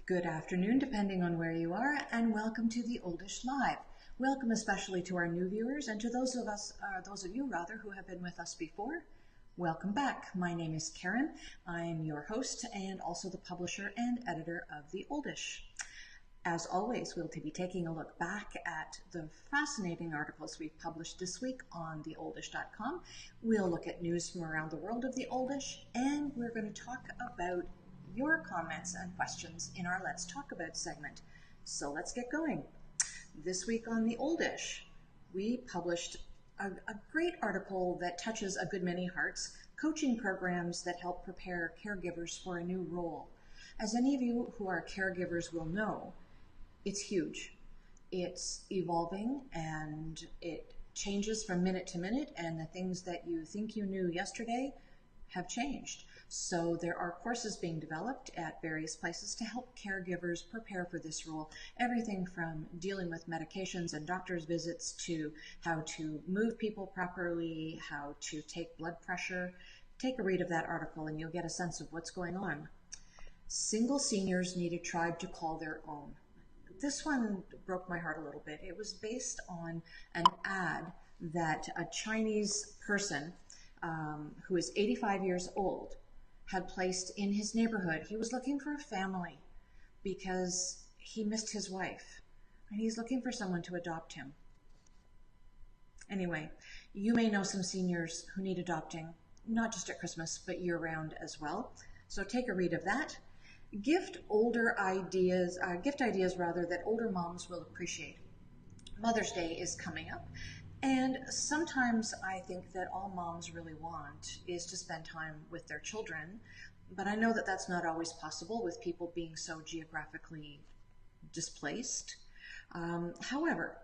Good afternoon, depending on where you are, and welcome to the Oldish Live. Welcome especially to our new viewers and to those of you who have been with us before. Welcome back. My name is Karen. I'm your host and also the publisher and editor of the Oldish. As always, we'll be taking a look back at the fascinating articles we've published this week on theoldish.com. We'll look at news from around the world of the Oldish, and we're going to talk about your comments and questions in our Let's Talk About segment. So let's get going. This week on the Oldish, we published a great article that touches a good many hearts, coaching programs that help prepare caregivers for a new role. As any of you who are caregivers will know, it's huge. It's evolving and it changes from minute to minute, and the things that you think you knew yesterday have changed. So there are courses being developed at various places to help caregivers prepare for this role. Everything from dealing with medications and doctor's visits to how to move people properly, how to take blood pressure. Take a read of that article and you'll get a sense of what's going on. Single seniors need a tribe to call their own. This one broke my heart a little bit. It was based on an ad that a Chinese person who is 85 years old had placed in his neighborhood. He was looking for a family because he missed his wife and he's looking for someone to adopt him. Anyway, you may know some seniors who need adopting, not just at Christmas, but year round as well. So take a read of that. Gift ideas that older moms will appreciate. Mother's Day is coming up. And sometimes I think that all moms really want is to spend time with their children, but I know that that's not always possible with people being so geographically displaced. However,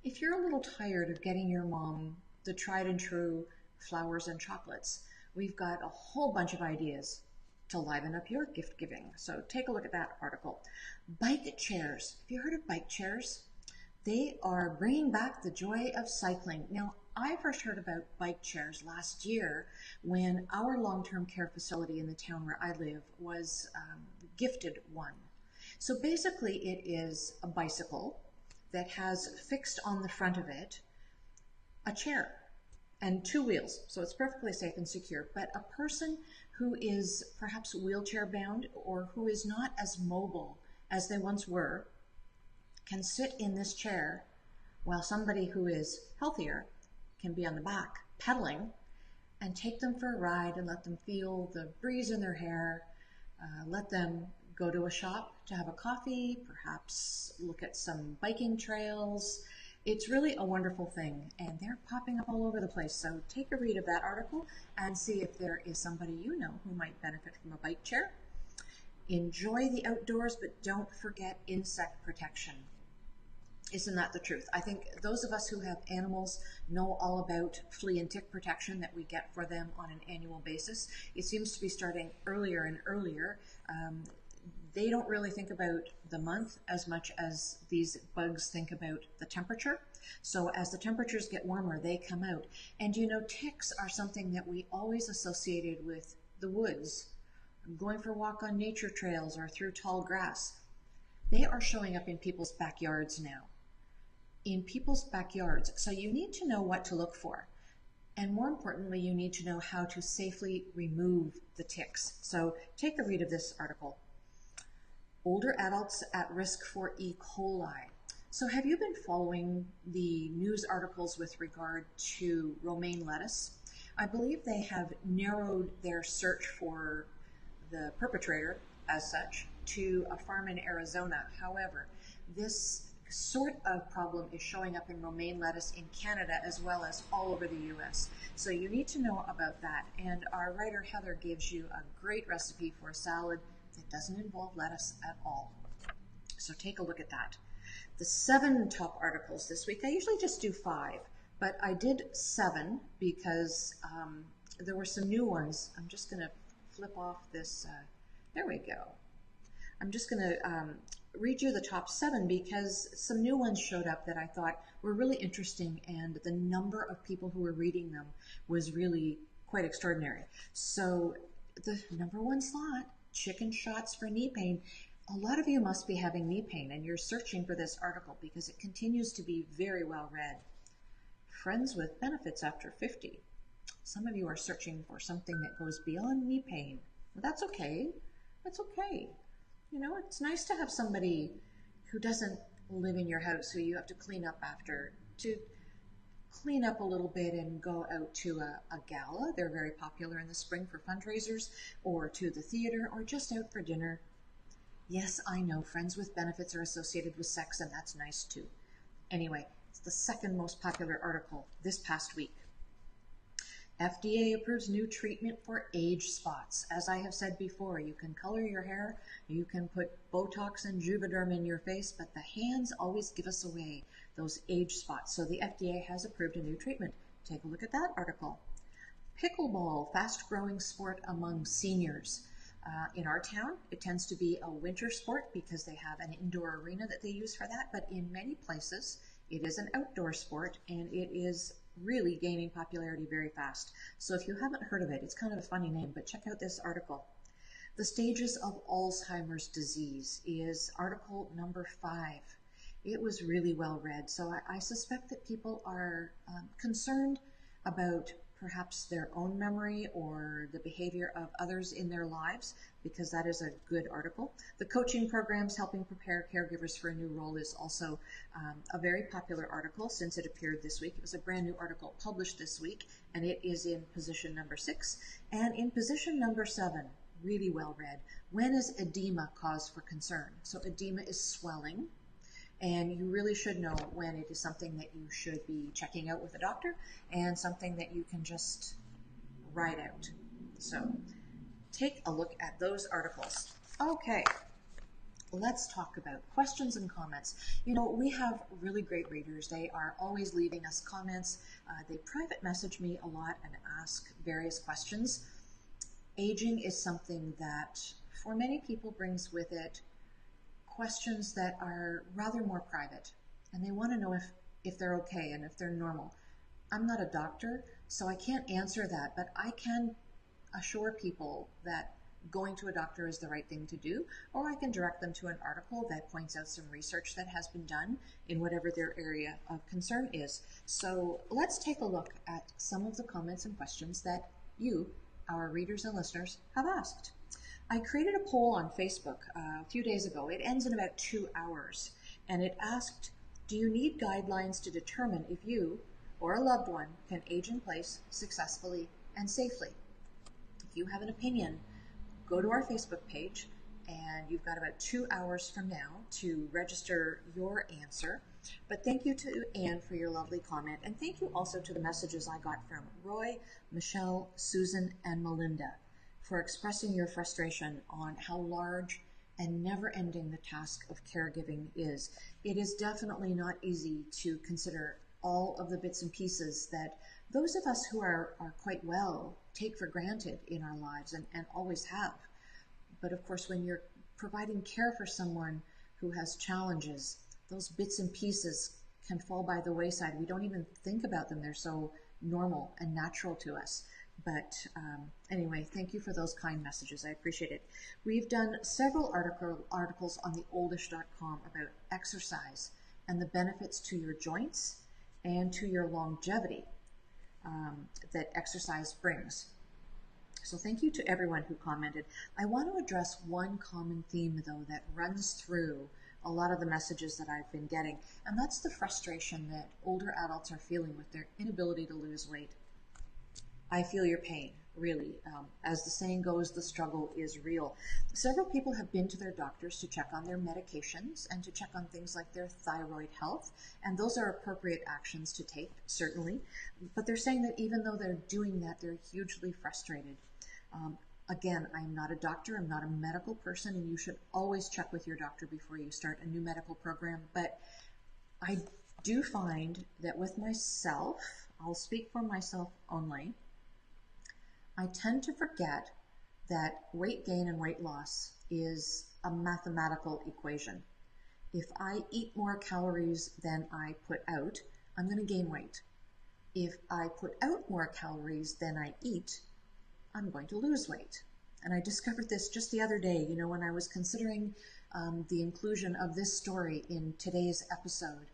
if you're a little tired of getting your mom the tried and true flowers and chocolates, we've got a whole bunch of ideas to liven up your gift giving. So take a look at that article. Bike chairs. Have you heard of bike chairs? They are bringing back the joy of cycling. Now, I first heard about bike chairs last year when our long-term care facility in the town where I live was gifted one. So basically it is a bicycle that has fixed on the front of it a chair and two wheels. So it's perfectly safe and secure. But a person who is perhaps wheelchair bound or who is not as mobile as they once were can sit in this chair while somebody who is healthier can be on the back pedaling, and take them for a ride and let them feel the breeze in their hair, let them go to a shop to have a coffee, perhaps look at some biking trails. It's really a wonderful thing, and they're popping up all over the place. So take a read of that article and see if there is somebody you know who might benefit from a bike chair. Enjoy the outdoors, but don't forget insect protection. Isn't that the truth? I think those of us who have animals know all about flea and tick protection that we get for them on an annual basis. It seems to be starting earlier and earlier. They don't really think about the month as much as these bugs think about the temperature. So as the temperatures get warmer, they come out. And you know, ticks are something that we always associated with the woods, going for a walk on nature trails or through tall grass. They are showing up in people's backyards now. In people's backyards. So you need to know what to look for. And more importantly, you need to know how to safely remove the ticks. So take a read of this article. Older adults at risk for E. coli. So have you been following the news articles with regard to romaine lettuce? I believe they have narrowed their search for the perpetrator as such to a farm in Arizona. However, this sort of problem is showing up in romaine lettuce in Canada as well as all over the US. So you need to know about that. And our writer Heather gives you a great recipe for a salad that doesn't involve lettuce at all. So take a look at that. The 7 top articles this week, I usually just do 5, but I did 7 because there were some new ones. I'm just going to flip off this. There we go. I'm just going to read you the top 7 because some new ones showed up that I thought were really interesting, and the number of people who were reading them was really quite extraordinary. So the number 1 slot, chicken shots for knee pain. A lot of you must be having knee pain and you're searching for this article because it continues to be very well read. Friends with benefits after 50. Some of you are searching for something that goes beyond knee pain. Well, that's okay. That's okay. You know, it's nice to have somebody who doesn't live in your house who you have to clean up after, to clean up a little bit and go out to a gala. They're very popular in the spring for fundraisers, or to the theater, or just out for dinner. Yes, I know friends with benefits are associated with sex, and that's nice too. Anyway, it's the second most popular article this past week. FDA approves new treatment for age spots. As I have said before, you can color your hair, you can put Botox and Juvederm in your face, but the hands always give us away those age spots. So the FDA has approved a new treatment. Take a look at that article. Pickleball, fast-growing sport among seniors. In our town, it tends to be a winter sport because they have an indoor arena that they use for that, but in many places, it is an outdoor sport, and it is really gaining popularity very fast. So if you haven't heard of it, it's kind of a funny name, but check out this article. The stages of Alzheimer's disease is article number 5. It was really well read, so I suspect that people are concerned about perhaps their own memory or the behavior of others in their lives, because that is a good article. The coaching programs helping prepare caregivers for a new role is also a very popular article since it appeared this week. It was a brand new article published this week, and it is in position number 6. And in position number 7, really well read, when is edema cause for concern? So edema is swelling, and you really should know when it is something that you should be checking out with a doctor and something that you can just ride out. So take a look at those articles. Okay, let's talk about questions and comments. You know, we have really great readers. They are always leaving us comments. They private message me a lot and ask various questions. Aging is something that for many people brings with it questions that are rather more private, and they want to know if they're okay and if they're normal. I'm not a doctor, so I can't answer that, but I can assure people that going to a doctor is the right thing to do, or I can direct them to an article that points out some research that has been done in whatever their area of concern is. So let's take a look at some of the comments and questions that you, our readers and listeners, have asked. I created a poll on Facebook a few days ago. It ends in about 2 hours, and it asked, do you need guidelines to determine if you or a loved one can age in place successfully and safely? If you have an opinion, go to our Facebook page, and you've got about 2 hours from now to register your answer. But thank you to Anne for your lovely comment, and thank you also to the messages I got from Roy, Michelle, Susan, and Melinda for expressing your frustration on how large and never-ending the task of caregiving is. It is definitely not easy to consider all of the bits and pieces that those of us who are quite well take for granted in our lives and always have. But of course, when you're providing care for someone who has challenges, those bits and pieces can fall by the wayside. We don't even think about them. They're so normal and natural to us. But anyway, thank you for those kind messages. I appreciate it. We've done several articles on the Oldish.com about exercise and the benefits to your joints and to your longevity that exercise brings. So thank you to everyone who commented. I want to address one common theme, though, that runs through a lot of the messages that I've been getting, and that's the frustration that older adults are feeling with their inability to lose weight. I feel your pain, really. As the saying goes, the struggle is real. Several people have been to their doctors to check on their medications and to check on things like their thyroid health, and those are appropriate actions to take, certainly. But they're saying that even though they're doing that, they're hugely frustrated. Again, I'm not a doctor, I'm not a medical person, and you should always check with your doctor before you start a new medical program. But I do find that with myself, I'll speak for myself only, I tend to forget that weight gain and weight loss is a mathematical equation. If I eat more calories than I put out, I'm going to gain weight. If I put out more calories than I eat, I'm going to lose weight. And I discovered this just the other day, when I was considering the inclusion of this story in today's episode.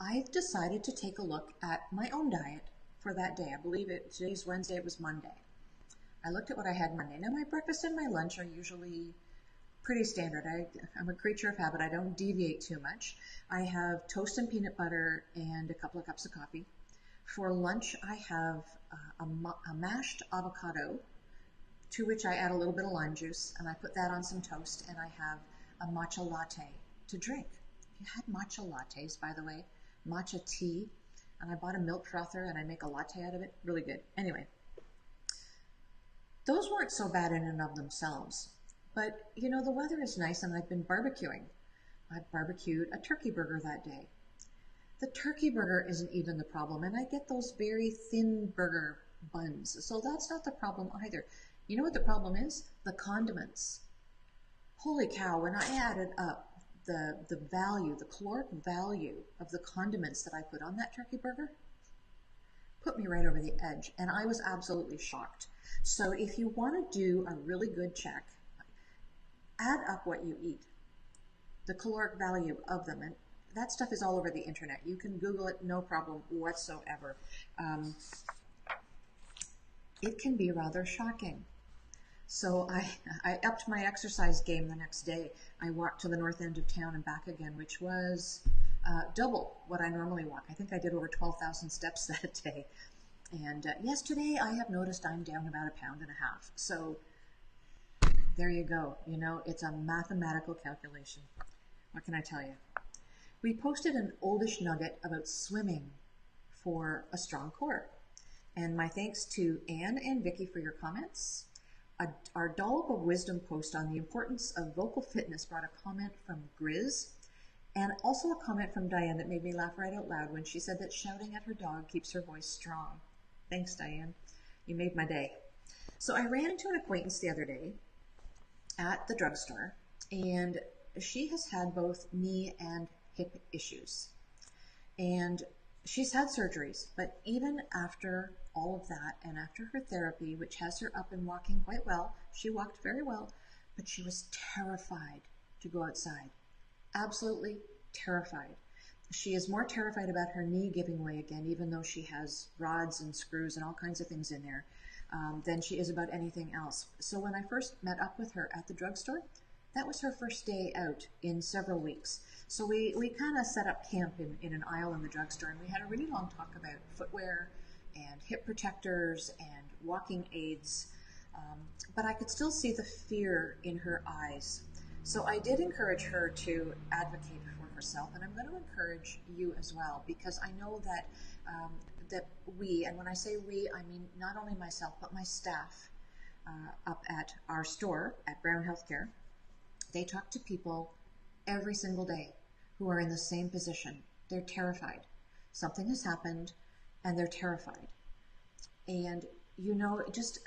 I've decided to take a look at my own diet for that day. I believe today's Wednesday, it was Monday. I looked at what I had Monday. Now, my breakfast and my lunch are usually pretty standard. I'm a creature of habit. I don't deviate too much. I have toast and peanut butter and a couple of cups of coffee. For lunch, I have a mashed avocado, to which I add a little bit of lime juice, and I put that on some toast, and I have a matcha latte to drink. If you had matcha lattes, by the way, matcha tea, and I bought a milk frother and I make a latte out of it. Really good. Anyway, those weren't so bad in and of themselves. But, the weather is nice and I've been barbecuing. I barbecued a turkey burger that day. The turkey burger isn't even the problem, and I get those very thin burger buns. So that's not the problem either. You know what the problem is? The condiments. Holy cow, when I added up the value, the caloric value of the condiments that I put on that turkey burger, put me right over the edge, and I was absolutely shocked. So if you want to do a really good check, add up what you eat, the caloric value of them, and that stuff is all over the internet. You can Google it, no problem whatsoever. It can be rather shocking. So I upped my exercise game the next day. I walked to the north end of town and back again, which was double what I normally walk. I think I did over 12,000 steps that day. And yesterday I have noticed I'm down about 1.5 pounds. So there you go. It's a mathematical calculation. What can I tell you? We posted an Oldish nugget about swimming for a strong core. And my thanks to Anne and Vicky for your comments. Our Dollop of Wisdom post on the importance of vocal fitness brought a comment from Grizz, and also a comment from Diane that made me laugh right out loud when she said that shouting at her dog keeps her voice strong. Thanks, Diane. You made my day. So I ran into an acquaintance the other day at the drugstore, and she has had both knee and hip issues. And she's had surgeries, but even after all of that and after her therapy, which has her up and walking quite well, she walked very well, but she was terrified to go outside. Absolutely terrified. She is more terrified about her knee giving way again, even though she has rods and screws and all kinds of things in there, than she is about anything else. So when I first met up with her at the drugstore, that was her first day out in several weeks. So we kind of set up camp in an aisle in the drugstore, and we had a really long talk about footwear and hip protectors and walking aids. But I could still see the fear in her eyes. So I did encourage her to advocate for herself, and I'm going to encourage you as well, because I know that that we, and when I say we, I mean not only myself, but my staff up at our store at Brown Healthcare, they talk to people every single day who are in the same position. They're terrified. Something has happened and they're terrified. And just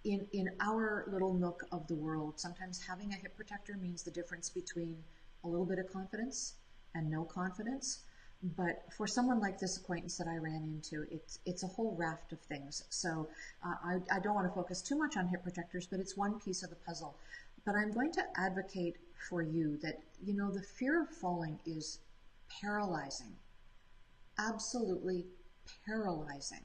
in our little nook of the world, sometimes having a hip protector means the difference between a little bit of confidence and no confidence. But for someone like this acquaintance that I ran into, it's a whole raft of things. So I don't want to focus too much on hip protectors, but it's one piece of the puzzle. But I'm going to advocate for you that, the fear of falling is paralyzing, absolutely paralyzing.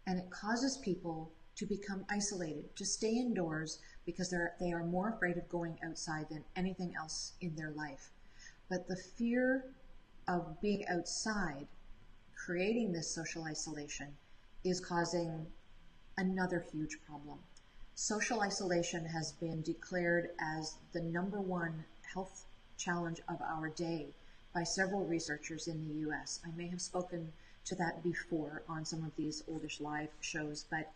And it causes people to become isolated, to stay indoors because they are more afraid of going outside than anything else in their life. But the fear of being outside, creating this social isolation, is causing another huge problem. Social isolation has been declared as the #1 health challenge of our day by several researchers in the US. I may have spoken to that before on some of these Oldish live shows, but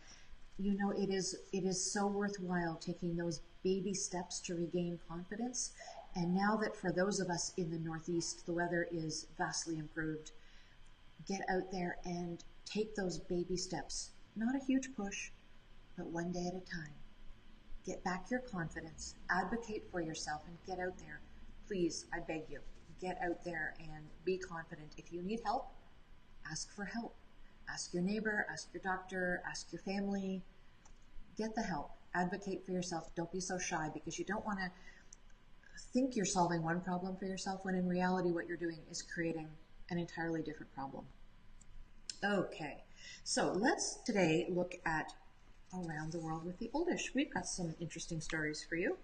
it is so worthwhile taking those baby steps to regain confidence. And now that for those of us in the Northeast, the weather is vastly improved, get out there and take those baby steps. Not a huge push, but one day at a time. Get back your confidence, advocate for yourself, and get out there. Please, I beg you, get out there and be confident. If you need help, ask for help. Ask your neighbor, ask your doctor, ask your family. Get the help. Advocate for yourself. Don't be so shy, because you don't want to think you're solving one problem for yourself when in reality what you're doing is creating an entirely different problem. Okay, so let's today look at around the world with the Oldish. We've got some interesting stories for you.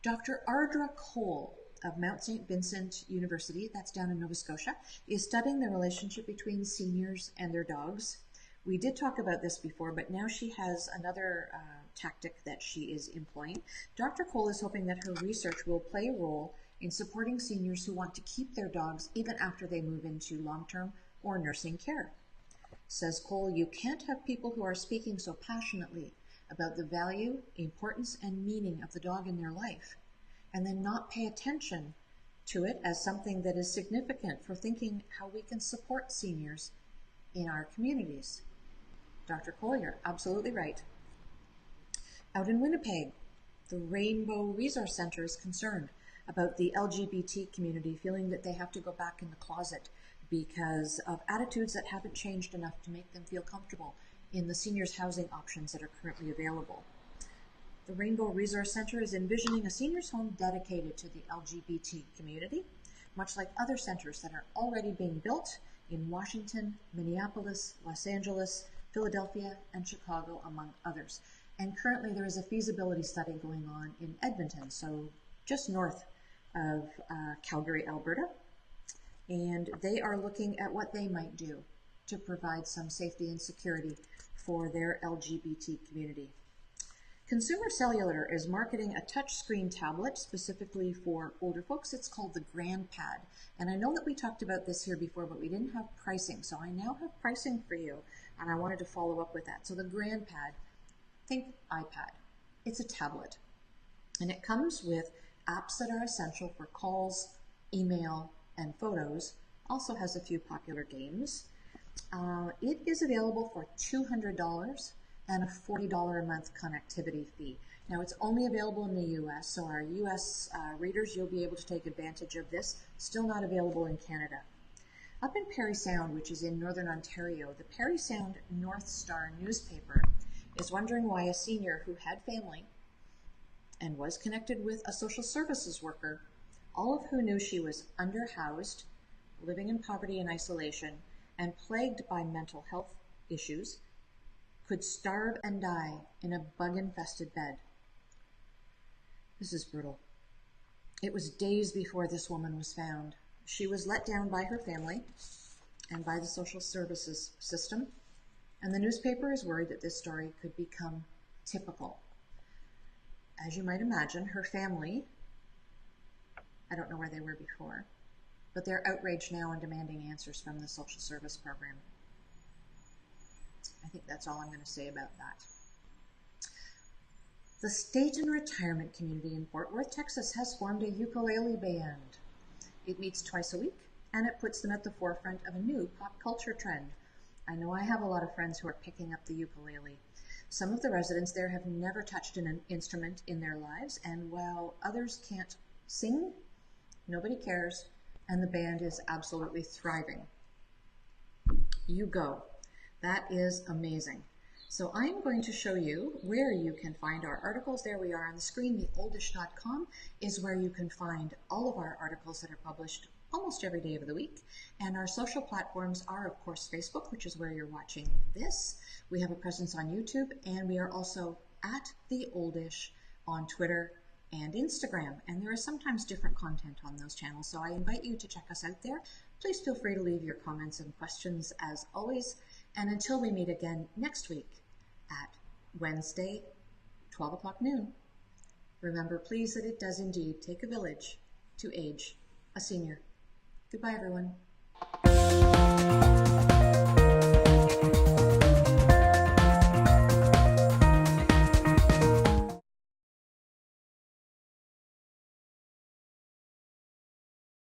Dr. Ardra Cole of Mount St. Vincent University, that's down in Nova Scotia, is studying the relationship between seniors and their dogs. We did talk about this before, but now she has another tactic that she is employing. Dr. Cole is hoping that her research will play a role in supporting seniors who want to keep their dogs even after they move into long-term or nursing care. Says Cole, you can't have people who are speaking so passionately about the value, importance, and meaning of the dog in their life, and then not pay attention to it as something that is significant for thinking how we can support seniors in our communities. Dr. Cole, you're absolutely right. Out in Winnipeg, the Rainbow Resource Center is concerned about the LGBT community feeling that they have to go back in the closet because of attitudes that haven't changed enough to make them feel comfortable in the seniors' housing options that are currently available. The Rainbow Resource Center is envisioning a seniors' home dedicated to the LGBT community, much like other centers that are already being built in Washington, Minneapolis, Los Angeles, Philadelphia, and Chicago, among others. And currently there is a feasibility study going on in Edmonton, so just north of Calgary, Alberta. And they are looking at what they might do to provide some safety and security for their LGBT community. Consumer Cellular is marketing a touchscreen tablet specifically for older folks. It's called the GrandPad. And I know that we talked about this here before, but we didn't have pricing. So I now have pricing for you, and I wanted to follow up with that. So the GrandPad, think iPad. It's a tablet. And it comes with apps that are essential for calls, email, and photos. Also has a few popular games. It is available for $200 and a $40 a month connectivity fee. Now it's only available in the US, so our US readers, you'll be able to take advantage of this. Still not available in Canada. Up in Parry Sound, which is in Northern Ontario, the Parry Sound North Star newspaper is wondering why a senior who had family and was connected with a social services worker, all of who knew she was underhoused, living in poverty and isolation, and plagued by mental health issues, could starve and die in a bug-infested bed. This is brutal. It was days before this woman was found. She was let down by her family and by the social services system, and the newspaper is worried that this story could become typical. As you might imagine, her family, I don't know where they were before, but they're outraged now and demanding answers from the social service program. I think that's all I'm going to say about that. The State and Retirement Community in Fort Worth, Texas has formed a ukulele band. It meets twice a week, and it puts them at the forefront of a new pop culture trend. I know I have a lot of friends who are picking up the ukulele. Some of the residents there have never touched an instrument in their lives, and while others can't sing, nobody cares, and the band is absolutely thriving. You go. That is amazing. So I'm going to show you where you can find our articles. There we are on the screen. Theoldish.com is where you can find all of our articles that are published almost every day of the week. And our social platforms are, of course, Facebook, which is where you're watching this. We have a presence on YouTube, and we are also at The Oldish on Twitter and Instagram. And there is sometimes different content on those channels, so I invite you to check us out there. Please feel free to leave your comments and questions as always. And until we meet again next week at Wednesday, 12 o'clock noon, remember please that it does indeed take a village to age a senior. Goodbye, everyone.